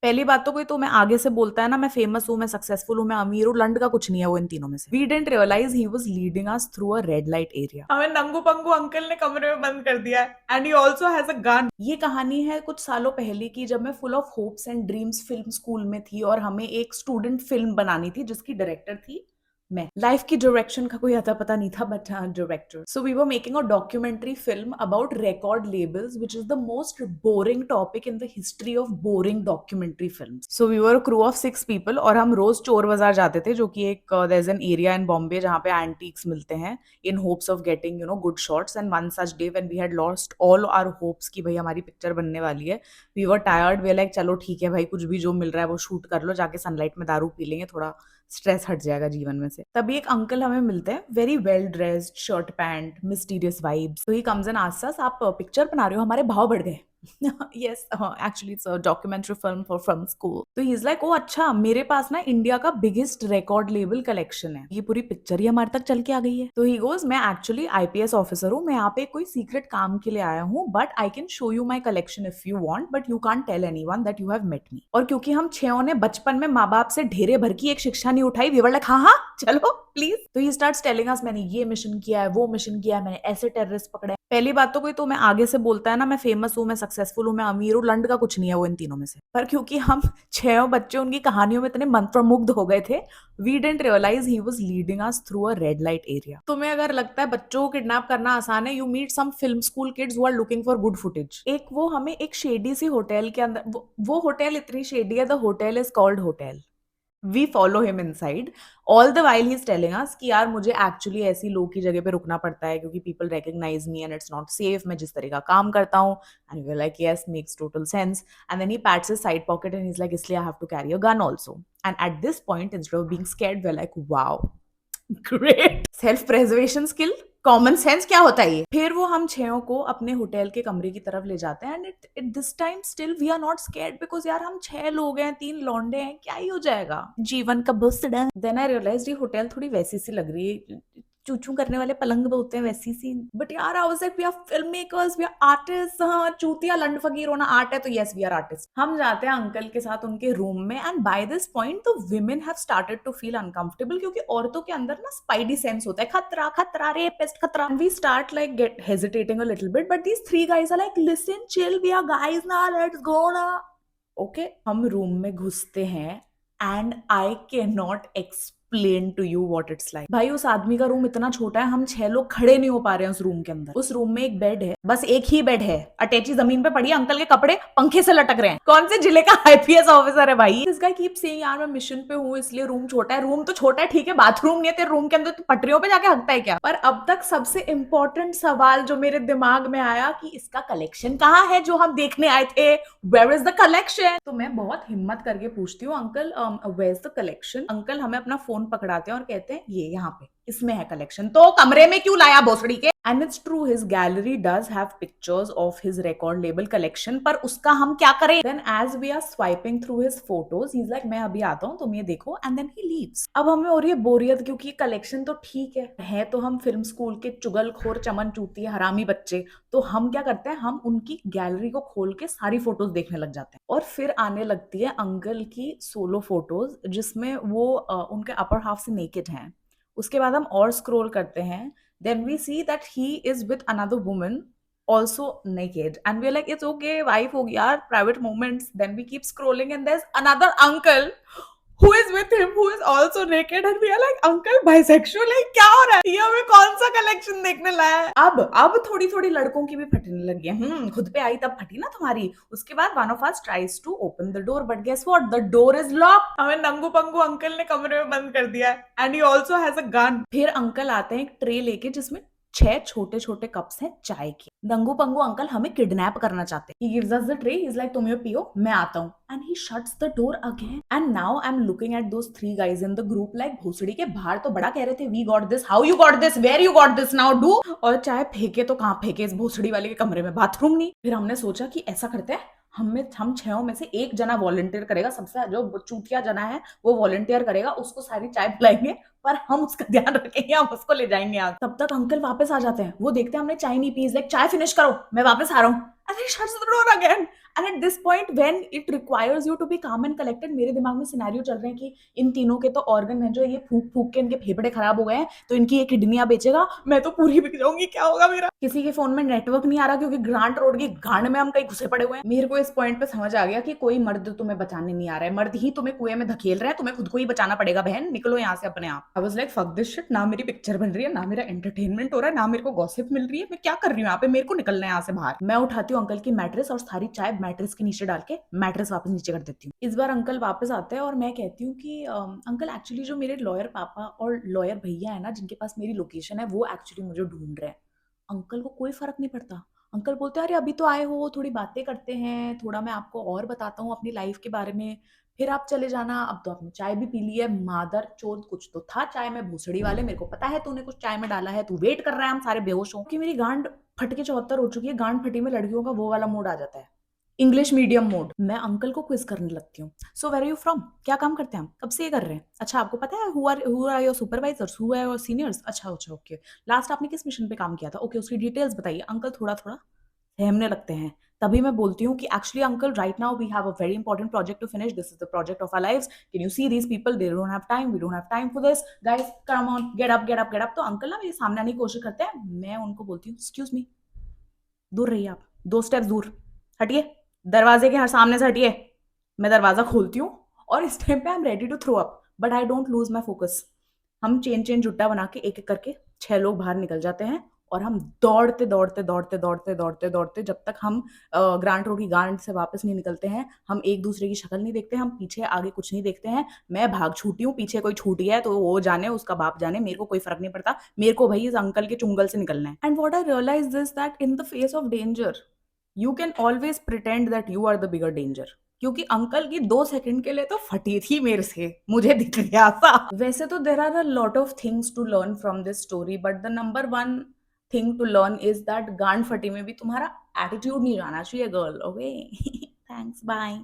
पहली बात तो कोई तुम्हें आगे से बोलता है ना मैं फेमस हूँ, मैं सक्सेसफुल हूँ, मैं अमीर हूँ, लंड का कुछ नहीं है वो इन तीनों में से। We didn't realize he was leading us through a red light area. हमें नंगू पंगू अंकल ने कमरे में बंद कर दिया है and he also has a gun. ये कहानी है कुछ सालों पहले की, जब मैं full of hopes and dreams film school में थी और हमें एक स्टूडेंट फिल्म बनानी थी जिसकी डायरेक्टर थी मैं। लाइफ की डायरेक्शन का कोई अता पता नहीं था, बट हाँ director. So we were making a documentary film about record labels, which is the most boring topic in the history of boring documentary film. So we were crew of 6 people और हम रोज चोर बाजार जाते थे, जो कि एक there is an area in Bombay जहाँ पे एंटीक्स मिलते हैं, in hopes of getting good shots. And one such day when we had lost all our hopes कि भाई हमारी पिक्चर बनने वाली है, we were tired, we like चलो ठीक है भाई, कुछ भी जो मिल रहा है वो शूट कर लो, जाके सनलाइट में दारू पी लेंगे, थोड़ा स्ट्रेस हट जाएगा जीवन में से। तभी एक अंकल हमें मिलते हैं, very well dressed, shirt pant, mysterious vibes. तो ही कम्स एंड आस्क्स अस, आप पिक्चर बना रहे हो, हमारे भाव बढ़ गए। yes, actually it's a documentary film for from school. तो he's like, ओ अच्छा, मेरे पास ना इंडिया का बिगेस्ट रिकॉर्ड लेबल कलेक्शन है, ये पूरी पिक्चर ही हमारे तक चल के आ गई है। तो ही गोज, मैं एक्चुअली आईपीएस ऑफिसर हूँ, मैं यहाँ पे कोई सीक्रेट काम के लिए आया हूँ, but I can show you my collection if you want, but you can't tell anyone that you have met me. और क्योंकि हम छहों ने बचपन में माँ बाप से ढेरे भर की एक शिक्षा नहीं उठाई, वी वर लाइक हाँ हाँ चलो प्लीज। तो ही स्टार्ट्स टेलिंग अस, मैंने ये मिशन किया है, वो मिशन किया है, मैंने ऐसे टेररिस्ट पकड़े। पहली बात तो कोई तुम्हें आगे से बोलता है ना मैं फेमस हूँ, मैं सक्सेसफुल हूँ, मैं अमीर हूँ, लंड का कुछ नहीं है वो इन तीनों में से। पर क्योंकि हम छह बच्चे उनकी कहानियों में इतने मंत्रमुग्ध हो गए थे, we didn't realize he was leading us through a red light area. तुम्हें अगर लगता है बच्चों को किडनैप करना आसान है, you meet some film school kids who are looking for good footage. एक वो हमें एक शेडी सी होटल के अंदर, वो होटल इतनी शेडी है, the hotel is called hotel. We follow him inside all the while he is telling us कि यार मुझे एक्चुअली ऐसी लो की जगह पे रुकना पड़ता है क्योंकि people recognise me and it's not safe, मैं जिस तरह का काम करता हूँ। And we like yes, makes total sense. And then he pats his side pocket and he is like, इसलिए I have to carry a gun also. And at this point instead of being scared we are like wow great self preservation skill, common sense, क्या होता है ये। फिर वो हम छहों को अपने होटल के कमरे की तरफ ले जाते हैं and it this time still we are not scared, because यार हम 6 लोग हैं, 3 लौंडे हैं, क्या ही हो जाएगा, जीवन का बुसड़ा। देन आई रियलाइज ये होटल थोड़ी वैसी सी लग रही है, चूचू करने वाले पलंग होते हैं वैसी सी। बट यार I was like we are film makers, we are artist. हाँ, चूतिया लंड फकीर होना आर्ट है तो यस वी आर आर्टिस्ट। हम जाते हैं अंकल के साथ उनके रूम में and by this point the women have started to feel uncomfortable, क्योंकि औरतों के अंदर ना स्पाइडी सेंस होता है, खतरा खतरा, रेपिस्ट खतरा। And we start like get hesitating a little bit, but these 3 guys are like listen chill, we are guys ना, लेट्स गो ना। ओके, हम रूम में घुसते हैं and I can not explain to you what it's like. भाई उस आदमी का रूम इतना छोटा है, हम 6 लोग खड़े नहीं हो पा रहे हैं उस रूम के अंदर। उस रूम में एक बेड है, बस एक ही बेड है, अटैची जमीन पे पड़ी है, अंकल के कपड़े पंखे से लटक रहे हैं। कौन से जिले का आईपीएस ऑफिसर है भाई। दिस गाय कीप सेइंग यार मैं मिशन पे हूँ इसलिए रूम छोटा है। रूम तो छोटा है ठीक है, बाथरूम नहीं है तेरे रूम के अंदर, तो पटरियों पे जाके हकता है क्या। पर अब तक सबसे इंपॉर्टेंट सवाल जो मेरे दिमाग में आया कि इसका कलेक्शन कहाँ है जो हम देखने आए थे, वेयर इज द कलेक्शन। तो मैं बहुत हिम्मत करके पूछती हूँ, uncle where is the collection. Uncle हमें अपना फोन पकड़ाते हैं और कहते हैं ये यहाँ पे इसमें है कलेक्शन। तो कमरे में क्यों लाया भोसड़ी के। And it's true, his gallery does have pictures of his record label collection, पर उसका हम क्या करें। Then as we are swiping through his photos he is like मैं अभी आता हूँ तुम ये देखो, एंड देन ही लीव्स। अब हमें हो रही है बोरियत, क्योंकि कलेक्शन तो ठीक है तो हम फिल्म स्कूल के चुगलखोर चमन चूती हरामी बच्चे। तो हम क्या करते हैं, हम उनकी गैलरी को खोल के सारी फोटोज देखने लग जाते हैं। और फिर आने लगती है अंकल की सोलो फोटोज, जिसमें वो उनके अपर हाफ से नेकेड हैं। उसके बाद हम और स्क्रॉल करते हैं, then we see that he is with another woman also naked, and we're like it's okay, wife हो गया, private moments. Then we keep scrolling and there's another uncle who is with him who is also naked, and we are like uncle bisexual है, क्या हो रहा है, ये हमें कौन सा कलेक्शन देखने लाया है। अब थोड़ी थोड़ी लड़कों की भी फटने लगी है। खुद पे आई तब फटी ना तुम्हारी। उसके बाद one of us tries to open the door, but guess what, the door is locked. हमें नंगू पंगू अंकल ने कमरे में बंद कर दिया है and he also has a gun. फिर अंकल आते हैं एक ट्रे लेके जिसमें 6 छोटे-छोटे कप्स हैं चाय के। दंगू पंगू अंकल हमें किडनैप करना चाहते हैं। He gives us the tray. He's like तुम ये पियो, मैं आता हूँ। And he shuts the door again. And now I'm looking at those 3 guys in the group like भोसड़ी के बाहर तो बड़ा कह रहे थे we got this, how you got this, where you got this, now do। और चाय फेंके तो कहाँ फेंके, इस भोसड़ी वाले के कमरे में बाथरूम नहीं। फिर हमने सोचा कि ऐसा करते हैं, हम 6 में से एक जना वॉलंटियर करेगा, सबसे जो चूतिया जना है वो वॉलंटियर करेगा, उसको सारी चाय पिलाएंगे, पर हम उसका ध्यान रखेंगे, हम उसको ले जाएंगे आगे। तब तक अंकल वापस आ जाते हैं, वो देखते हैं हमने चाय नहीं पी, लाइक चाय फिनिश करो, मैं वापस आ रहा हूँ। And he shuts the door again. And at this point, when it requires you to be calm and collected, मेरे दिमाग में सिनेरियो चल रहे हैं कि इन तीनों के तो ऑर्गन है जो ये फूक फूक के इनके फेफड़े खराब हो गए हैं, तो इनकी ये किडनियां बेचेगा, मैं तो पूरी बिक जाऊंगी, क्या होगा मेरा। किसी के फोन में नेटवर्क नहीं आ रहा क्योंकि ग्रांट रोड की गांड में हम कहीं घुसे पड़े हुए हैं। मेरे को इस पॉइंट पे समझ आ गया कि कोई मर्द तुम्हें बचाने नहीं आ रहा है, मर्द ही तुम्हें कुएं में धकेल रहा है, तुम्हें खुद को ही बचाना पड़ेगा बहन, निकलो यहाँ से अपने आप। आई was like fuck this shit, ना मेरी पिक्चर बन रही है, ना मेरा एंटरटेनमेंट हो रहा है, ना मेरे को गॉसिप मिल रही है, मैं क्या कर रही हूँ यहाँ पे, मेरे को निकलना है यहाँ से बाहर। मैं उठाती हूँ अंकल की मैट्रेस और सारी चाय मैट्रेस के नीचे डाल के मैट्रेस वापस नीचे कर देती हूँ। इस बार अंकल वापस आते हैं और मैं कहती हूँ कि अंकल एक्चुअली जो मेरे लॉयर पापा और लॉयर भैया है ना, जिनके पास मेरी लोकेशन है, वो एक्चुअली मुझे ढूंढ रहे हैं। अंकल को कोई फर्क नहीं पड़ता। अंकल बोलते हैं अरे अभी तो आए हो, थोड़ी बातें करते हैं, थोड़ा मैं आपको और बताता हूँ अपनी लाइफ के बारे में, फिर आप चले जाना। अब तो आपने चाय भी पी ली है, मादर चोद कुछ तो था चाय में, भूसड़ी वाले, मेरे को पता है तूने कुछ चाय में डाला है, तू वेट कर रहा है हम सारे बेहोश हो। कि मेरी गांड फट के 74 हो चुकी है, गांड फटी में लड़कियों का वो वाला मूड आ जाता है, इंग्लिश मीडियम मोड। मैं अंकल को क्विज करने लगती हूँ। So where are you from, क्या काम करते हैं हम, कब से ये कर रहे हैं, अच्छा आपको पता है who are your supervisors, who are your seniors, अच्छा अच्छा ओके, लास्ट आपने किस मिशन पे काम किया था, ओके उसकी डिटेल्स बताइए। अंकल थोड़ा थोड़ा सहमने लगते हैं। तभी मैं बोलती हूँ कि actually uncle right now we have a very important project to finish, this is the project of our lives, can you see these people, they don't have time, we don't have time for this, guys come on get up get up get up. तो uncle ना मेरे सामने आने की कोशिश करते हैं, मैं उनको बोलती हूँ एक्सक्यूज मी, दूर रहिए आप, 2 स्टेप्स दूर हटिए, दरवाजे के हर सामने से हटिए। मैं दरवाजा खोलती हूँ और इस टाइम पे I am ready to throw up, but I don't lose my focus. हम चेन चेन जुट्टा बना के एक एक करके 6 लोग बाहर निकल जाते हैं और हम दौड़ते दौड़ते दौड़ते दौड़ते दौड़ते दौड़ते जब तक हम ग्रांट रोड की गांड से वापस नहीं निकलते हैं, हम एक दूसरे की शक्ल नहीं देखते, हम पीछे आगे कुछ नहीं देखते हैं। मैं भाग छूटी हूँ, पीछे कोई छूट गया है तो वो जाने, उसका बाप जाने, मेरे को कोई फर्क नहीं पड़ता, मेरे को भाई इस अंकल के चुंगल से निकलना है। And what I realise this that in the face of danger you can always pretend that you are the bigger danger. क्योंकि अंकल की 2 सेकंड के लिए तो फटी थी मेरे से, मुझे दिख गया था। वैसे तो there are a lot of things to learn from this story, but the number 1 thing to learn is that गांड फटी में भी तुम्हारा एटीट्यूड नहीं जाना चाहिए गर्ल, ओके। Thanks, bye.